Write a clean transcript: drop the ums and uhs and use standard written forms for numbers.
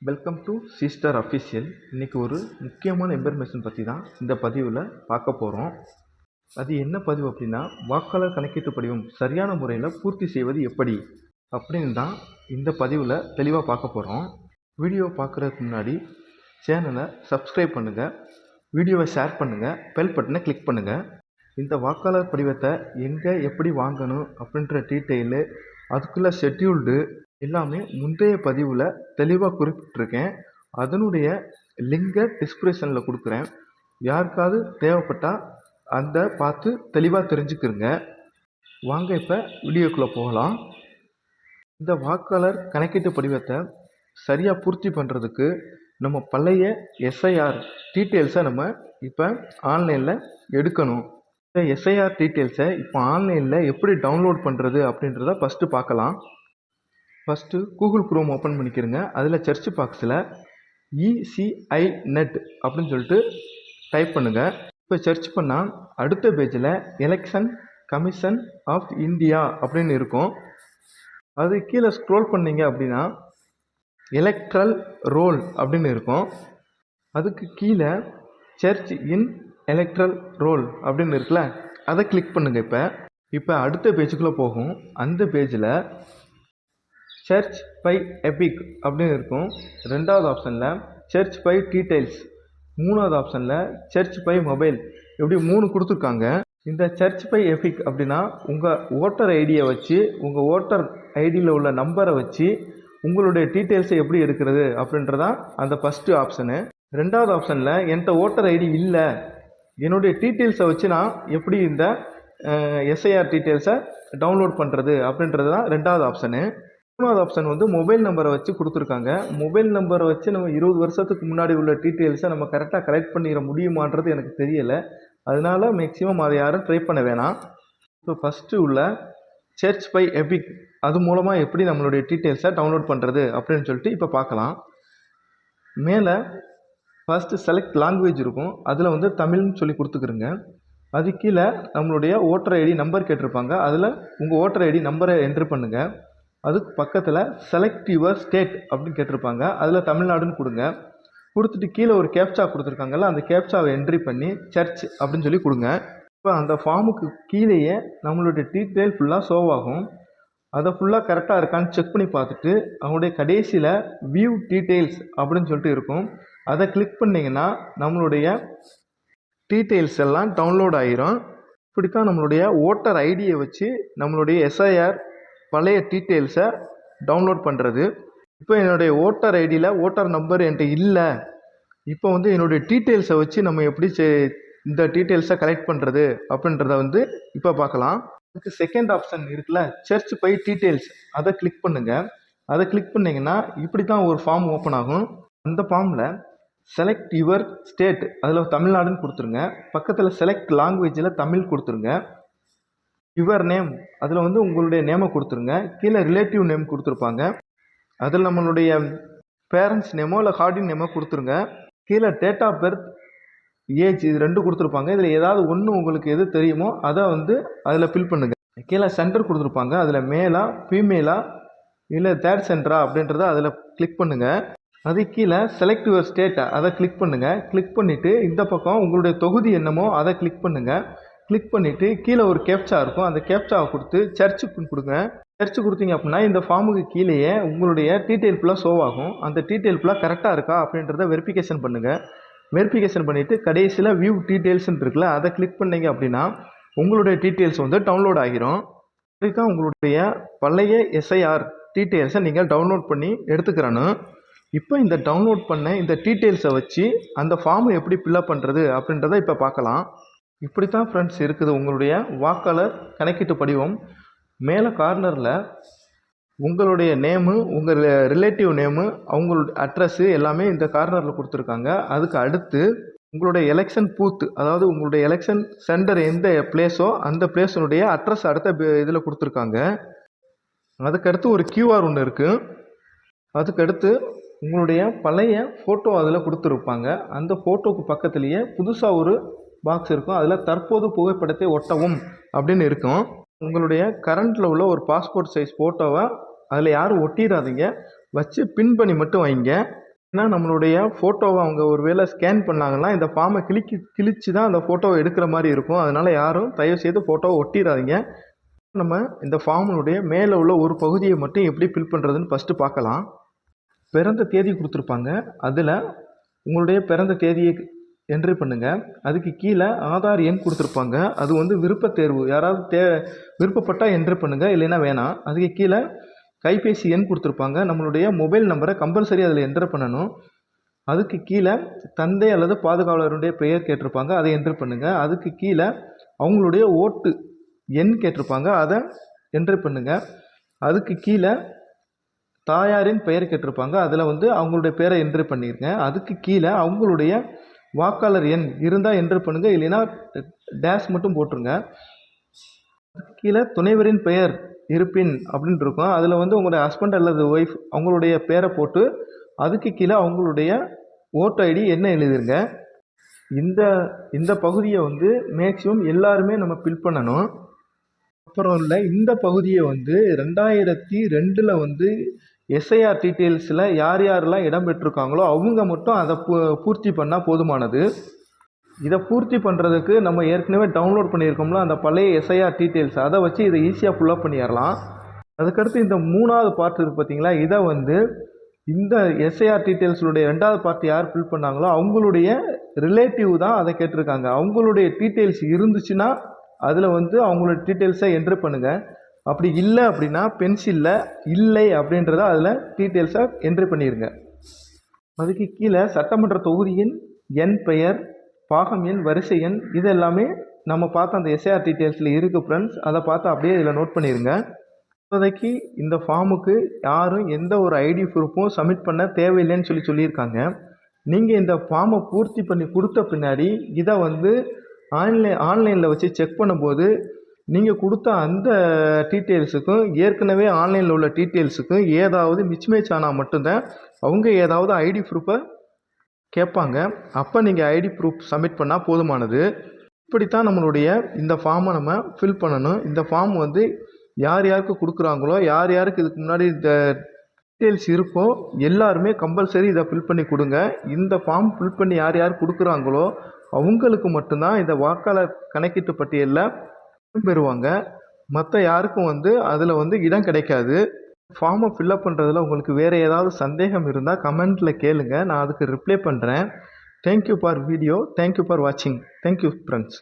Welcome to sister official. இன்றைக்கி ஒரு முக்கியமான இன்ஃபர்மேஷன் பற்றி தான் இந்த பதிவில் பார்க்க போகிறோம். அது என்ன பதிவு அப்படின்னா, வாக்காளர் கணக்கீட்டு படிவம் சரியான முறையில் பூர்த்தி செய்வது எப்படி அப்படின்னு தான் இந்த பதிவில் தெளிவாக பார்க்க போகிறோம். வீடியோ பார்க்குறதுக்கு முன்னாடி சேனலை சப்ஸ்கிரைப் பண்ணுங்கள், வீடியோவை ஷேர் பண்ணுங்கள், பெல் பட்டனை கிளிக் பண்ணுங்கள். இந்த வாக்காளர் படிவத்தை எங்கே எப்படி வாங்கணும் அப்படின்ற டீட்டெயிலு, அதுக்குள்ளே ஷெட்யூல்டு எல்லாமே முந்தைய பதிவில் தெளிவாக குறிப்பிட்டிருக்கேன். அதனுடைய லிங்கை டிஸ்கிரிப்ஷனில் கொடுக்குறேன். யாருக்காவது தேவைப்பட்டால் அந்த பார்த்து தெளிவாக தெரிஞ்சுக்கிறங்க. வாங்க இப்போ வீடியோக்குள்ளே போகலாம். இந்த வாக்காளர் கணக்கீட்டு படிவத்தை சரியாக பூர்த்தி பண்ணுறதுக்கு நம்ம பழைய எஸ்ஐஆர் டீட்டெயில்ஸை நம்ம இப்போ ஆன்லைனில் எடுக்கணும். இந்த எஸ்ஐஆர் டீட்டெயில்ஸை இப்போ ஆன்லைனில் எப்படி டவுன்லோட் பண்ணுறது அப்படின்றத ஃபஸ்ட்டு பார்க்கலாம். ஃபஸ்ட்டு கூகுள் குரோம் ஓப்பன் பண்ணிக்கிறங்க. அதில் சர்ச் பாக்ஸில் ECI net அப்படின்னு சொல்லிட்டு டைப் பண்ணுங்கள். இப்போ சர்ச் பண்ணால் அடுத்த பேஜில் எலெக்ஷன் கமிஷன் ஆஃப் இந்தியா அப்படின்னு இருக்கும். அது கீழே ஸ்க்ரோல் பண்ணிங்க அப்படின்னா எலக்ட்ரல் ரோல் அப்படின்னு இருக்கும். அதுக்கு கீழே சர்ச் இன் எலக்ட்ரல் ரோல் அப்படின்னு இருக்குல்ல, அதை கிளிக் பண்ணுங்கள். இப்போ அடுத்த பேஜுக்குள்ளே போகும். அந்த பேஜில் சர்ச் பை எபிக் அப்படின்னு இருக்கும். ரெண்டாவது ஆப்ஷனில் சர்ச் பை டீட்டெயில்ஸ், மூணாவது ஆப்ஷனில் சர்ச் பை மொபைல், இப்படி 3 கொடுத்துருக்காங்க. இந்த சர்ச் பை எபிக் அப்படின்னா உங்கள் ஓட்டர் ஐடியை வச்சு, உங்கள் ஓட்டர் ஐடியில் உள்ள நம்பரை வச்சு உங்களுடைய டீட்டெயில்ஸை எப்படி எடுக்கிறது அப்படின்றதான் அந்த ஃபஸ்ட்டு ஆப்ஷனு. ரெண்டாவது ஆப்ஷனில் என்கிட்ட ஓட்டர் ஐடி இல்லை, என்னுடைய டீட்டெயில்ஸை வச்சு நான் எப்படி இந்த எஸ்ஐஆர் டீட்டெயில்ஸை டவுன்லோட் பண்ணுறது அப்படின்றது தான் ரெண்டாவது ஆப்ஷனு. மூணாவது ஆப்ஷன் வந்து மொபைல் நம்பரை வச்சு கொடுத்துருக்காங்க. மொபைல் நம்பரை வச்சு நம்ம 20 வருஷத்துக்கு முன்னாடி உள்ள டீட்டெயில்ஸை நம்ம கரெக்டாக கலெக்ட் பண்ணிட முடியுமான்றது எனக்கு தெரியலை. அதனால் மேக்ஸிமம் அதை யாரும் ட்ரை பண்ண வேணாம். இப்போ ஃபஸ்ட்டு உள்ள சர்ச் பை எபிக், அது மூலமாக எப்படி நம்மளுடைய டீட்டெயில்ஸை டவுன்லோட் பண்ணுறது அப்படின்னு சொல்லிட்டு இப்போ பார்க்கலாம். மேலே ஃபஸ்ட்டு செலக்ட் லாங்குவேஜ் இருக்கும். அதில் வந்து தமிழ்னு சொல்லி கொடுத்துக்கிறங்க. அது கீழே நம்மளுடைய ஓட்டர் ஐடி நம்பர் கேட்டிருப்பாங்க. அதில் உங்கள் ஓட்டர் ஐடி நம்பரை என்ட்ரு பண்ணுங்கள். அதுக்கு பக்கத்தில் செலக்ட் யுவர் ஸ்டேட் அப்படின்னு கேட்டிருப்பாங்க. அதில் தமிழ்நாடுன்னு கொடுங்க. கொடுத்துட்டு கீழே ஒரு கேப்சா கொடுத்துருக்காங்கல்ல, அந்த கேப்சாவை என்ட்ரி பண்ணி சர்ச் அப்படின்னு சொல்லி கொடுங்க. இப்போ அந்த ஃபார்முக்கு கீழேயே நம்மளுடைய டீட்டெயில் ஃபுல்லாக ஷோ ஆகும். அதை ஃபுல்லாக கரெக்டாக இருக்கான்னு செக் பண்ணி பார்த்துட்டு அவங்களுடைய கடைசியில் வியூ டீட்டெயில்ஸ் அப்படின்னு சொல்லிட்டு இருக்கும். அதை கிளிக் பண்ணிங்கன்னா நம்மளுடைய டீட்டெயில்ஸ் எல்லாம் டவுன்லோட் ஆகிரும். இப்படித்தான் நம்மளுடைய ஓட்டர் ஐடியை வச்சு நம்மளுடைய எஸ்ஐஆர் பழைய டீட்டெயில்ஸை டவுன்லோட் பண்ணுறது. இப்போ என்னுடைய ஓட்டர் ஐடியில் ஓட்டர் நம்பர் என்கிட்ட இல்லை. இப்போ வந்து என்னுடைய டீட்டெயில்ஸை வச்சு நம்ம எப்படி இந்த டீட்டெயில்ஸை கலெக்ட் பண்ணுறது அப்படின்றத வந்து இப்போ பார்க்கலாம். அதுக்கு செகண்ட் ஆப்ஷன் இருக்குல்ல, சர்ச் பை டீட்டெயில்ஸ், அதை கிளிக் பண்ணுங்கள். அதை கிளிக் பண்ணிங்கன்னா இப்படி தான் ஒரு ஃபார்ம் ஓப்பன் ஆகும். அந்த ஃபார்மில் செலக்ட் யுவர் ஸ்டேட், அதில் தமிழ்நாடுன்னு கொடுத்துருங்க. பக்கத்தில் செலக்ட் லாங்குவேஜில் தமிழ் கொடுத்துருங்க. யுவர் நேம், அதில் வந்து உங்களுடைய நேமை கொடுத்துருங்க. கீழே ரிலேட்டிவ் நேம் கொடுத்துருப்பாங்க. அதில் நம்மளுடைய பேரண்ட்ஸ் நேமோ இல்லை கார்டின் நேமோ கொடுத்துருங்க. கீழே டேட் ஆஃப் பர்த், ஏஜ், இது 2 கொடுத்துருப்பாங்க. இதில் ஏதாவது ஒன்று உங்களுக்கு எது தெரியுமோ அதை வந்து அதில் ஃபில் பண்ணுங்கள். கீழே சென்டர் கொடுத்துருப்பாங்க. அதில் மேலா ஃபீமேலா இல்லை தேர்ட் சென்டரா அப்படின்றத அதில் கிளிக் பண்ணுங்கள். அது கீழே செலக்ட் யுவர் ஸ்டேட்டை அதை கிளிக் பண்ணுங்கள். கிளிக் பண்ணிவிட்டு இந்த பக்கம் உங்களுடைய தொகுதி என்னமோ அதை கிளிக் பண்ணுங்கள். கிளிக் பண்ணிவிட்டு கீழே ஒரு கேப்சா இருக்கும். அந்த கேப்சாவை கொடுத்து சர்ச்சுக்கு கொடுங்க. சர்ச் கொடுத்தீங்க அப்படின்னா இந்த ஃபார்முக்கு கீழேயே உங்களுடைய டீட்டெயில் ஃபுல்லாக ஷோ ஆகும். அந்த டீட்டெயில் ஃபுல்லாக கரெக்டாக இருக்கா அப்படின்றத வெரிஃபிகேஷன் பண்ணுங்கள். வெரிஃபிகேஷன் பண்ணிவிட்டு கடைசியில் வியூ டீட்டெயில்ஸ்ன்னு இருக்குல்ல, அதை கிளிக் பண்ணிங்க அப்படின்னா உங்களுடைய டீட்டெயில்ஸ் வந்து டவுன்லோட் ஆகிரும். இதுதான் உங்களுடைய பழைய எஸ்ஐஆர் டீட்டெயில்ஸை நீங்கள் டவுன்லோட் பண்ணி எடுத்துக்கிறணும். இப்போ இந்த டவுன்லோட் பண்ண இந்த டீட்டெயில்ஸை வச்சு அந்த ஃபார்மை எப்படி ஃபில்அப் பண்ணுறது அப்படின்றத இப்போ பார்க்கலாம். இப்படி தான் ஃப்ரெண்ட்ஸ் இருக்குது உங்களுடைய வாக்காளர் கணக்கீட்டு படிவம். மேலே கார்னரில் உங்களுடைய நேமு, உங்கள் ரிலேட்டிவ் நேமு, அவங்களுடைய அட்ரஸ்ஸு எல்லாமே இந்த கார்னரில் கொடுத்துருக்காங்க. அதுக்கு அடுத்து உங்களுடைய எலெக்ஷன் பூத்து, அதாவது உங்களுடைய எலெக்ஷன் சென்டர் எந்த பிளேஸோ அந்த பிளேஸினுடைய அட்ரஸ் அடுத்த இதில் கொடுத்துருக்காங்க. அதுக்கடுத்து ஒரு QR ஒன்று இருக்குது. அதுக்கடுத்து உங்களுடைய பழைய ஃபோட்டோ அதில் கொடுத்துருப்பாங்க. அந்த ஃபோட்டோவுக்கு பக்கத்துலேயே புதுசாக ஒரு பாக்ஸ் இருக்கும். அதில் தற்போது புகைப்படத்தை ஒட்டவும் அப்படின்னு இருக்கும். உங்களுடைய கரண்டில் உள்ள ஒரு பாஸ்போர்ட் சைஸ் ஃபோட்டோவை அதில் யாரும் ஒட்டிடாதீங்க, வச்சு பின் பண்ணி மட்டும் வைங்க. ஏன்னா நம்மளுடைய ஃபோட்டோவை அவங்க ஒரு வேளை ஸ்கேன் பண்ணாங்கன்னா இந்த ஃபார்மை கிழிச்சு தான் அந்த ஃபோட்டோவை எடுக்கிற மாதிரி இருக்கும். அதனால் யாரும் தயவுசெய்து ஃபோட்டோவை ஒட்டிடாதீங்க. நம்ம இந்த ஃபார்முடைய மேலே உள்ள ஒரு பகுதியை மட்டும் எப்படி ஃபில் பண்ணுறதுன்னு ஃபஸ்ட்டு பார்க்கலாம். பிறந்த தேதி கொடுத்துருப்பாங்க. அதில் உங்களுடைய பிறந்த தேதியை என்ட்ரி பண்ணுங்கள். அதுக்கு கீழே ஆதார் எண் கொடுத்துருப்பாங்க. அது வந்து விருப்பத் தேர்வு. யாராவது விருப்பப்பட்டால் என்ட்ரி பண்ணுங்கள், இல்லைன்னா வேணாம். அதுக்கு கீழே கைபேசி எண் கொடுத்துருப்பாங்க. நம்மளுடைய மொபைல் நம்பரை கம்பல்சரி அதில் என்ட்ரு பண்ணணும். அதுக்கு கீழே தந்தை அல்லது பாதுகாவலருடைய பெயர் கேட்டிருப்பாங்க, அதை என்ட்ரு பண்ணுங்கள். அதுக்கு கீழே அவங்களுடைய ஓட்டு எண் கேட்டிருப்பாங்க, அதை என்ட்ரு பண்ணுங்கள். அதுக்கு கீழே தாயாரின் பெயர் கேட்டிருப்பாங்க, அதில் வந்து அவங்களுடைய பேரை என்ட்ரு பண்ணிடுங்க. அதுக்கு கீழே அவங்களுடைய வாக்காளர் எண் இருந்தால் என்ட்ரு பண்ணுங்கள், இல்லைன்னா டேஷ் மட்டும் போட்டுருங்க. அதுக்கு கீழே துணைவரின் பெயர் இருப்பின் அப்படின்னு இருக்கும். அதில் வந்து உங்களுடைய ஹஸ்பண்ட் அல்லது ஒய்ஃப் அவங்களுடைய பேரை போட்டு அதுக்கு கீழே அவங்களுடைய ஓட்டு ஐடி என்ன எழுதிருங்க. இந்த பகுதியை வந்து மேக்ஸிமம் எல்லாருமே நம்ம ஃபில் பண்ணணும். அப்புறம் இல்லை, இந்த பகுதியை வந்து 2002 வந்து எஸ்ஐஆர் டீட்டெயில்ஸில் யார் யாரெல்லாம் இடம் பெற்றிருக்காங்களோ அவங்க மட்டும் அதை பூர்த்தி பண்ணால் போதுமானது. இதை பூர்த்தி பண்ணுறதுக்கு நம்ம ஏற்கனவே டவுன்லோட் பண்ணியிருக்கோம்ல அந்த பழைய எஸ்ஐஆர் டீட்டெயில்ஸ், அதை வச்சு இதை ஈஸியாக ஃபுல்லப் பண்ணிடலாம். அதுக்கடுத்து இந்த 3வது பார்ட் இருக்குது பார்த்தீங்களா, இதை வந்து இந்த எஸ்ஐஆர் டீட்டெயில்ஸுடைய 2வது பார்ட் யார் ஃபில் பண்ணாங்களோ அவங்களுடைய ரிலேட்டிவ் தான் அதை கேட்டிருக்காங்க. அவங்களுடைய டீட்டெயில்ஸ் இருந்துச்சுன்னா அதில் வந்து அவங்களோட டீட்டெயில்ஸை என்ட்ரு பண்ணுங்கள். அப்படி இல்லை அப்படின்னா பென்சிலில் இல்லை அப்படின்றத அதில் டீட்டெயில்ஸை என்ட்ரு பண்ணிடுங்க. அதுக்கு கீழே சட்டமன்ற தொகுதியின் எண், பெயர், பாகம் எண், வரிசை எண், இது எல்லாமே நம்ம பார்த்த அந்த எஸ்ஐஆர் டீட்டெயில்ஸில் இருக்குது ஃப்ரெண்ட்ஸ். அதை பார்த்து அப்படியே இதில் நோட் பண்ணிடுங்க. இப்போதைக்கு இந்த ஃபார்முக்கு யாரும் எந்த ஒரு ஐடி ப்ரூஃபும் சப்மிட் பண்ண தேவையில்லைன்னு சொல்லியிருக்காங்க. நீங்கள் இந்த ஃபார்மை பூர்த்தி பண்ணி கொடுத்த பின்னாடி இதை வந்து ஆன்லைனில் வச்சு செக் பண்ணும்போது நீங்கள் கொடுத்த அந்த டீட்டெயில்ஸுக்கும் ஏற்கனவே ஆன்லைனில் உள்ள டீட்டெயில்ஸுக்கும் ஏதாவது மிஸ்மேட்ச் ஆனால் மட்டும்தான் அவங்க ஏதாவது ஐடி ப்ரூஃபை கேட்பாங்க. அப்போ நீங்கள் ஐடி ப்ரூஃப் சப்மிட் பண்ணால் போதுமானது. இப்படித்தான் நம்மளுடைய இந்த ஃபார்மை நம்ம ஃபில் பண்ணணும். இந்த ஃபார்ம் வந்து யார் யாருக்கு கொடுக்குறாங்களோ, யார் யாருக்கு இதுக்கு முன்னாடி இந்த டீட்டெயில்ஸ் இருக்கோ எல்லாருமே கம்பல்சரி இதை ஃபில் பண்ணி கொடுங்க. இந்த ஃபார்ம் ஃபில் பண்ணி யார் யார் கொடுக்குறாங்களோ அவங்களுக்கு மட்டும்தான் இந்த வாக்காளர் கணக்கீட்டு பட்டியலில் பெறுவாங்க. மற்ற யாருக்கும் வந்து அதில் வந்து இடம் கிடைக்காது. ஃபார்மை ஃபில்அப் பண்ணுறதுல உங்களுக்கு வேறு ஏதாவது சந்தேகம் இருந்தால் கமெண்ட்டில் கேளுங்க, நான் அதுக்கு ரிப்ளை பண்ணுறேன். Thank you for video. Thank you for வாட்சிங். Thank you friends.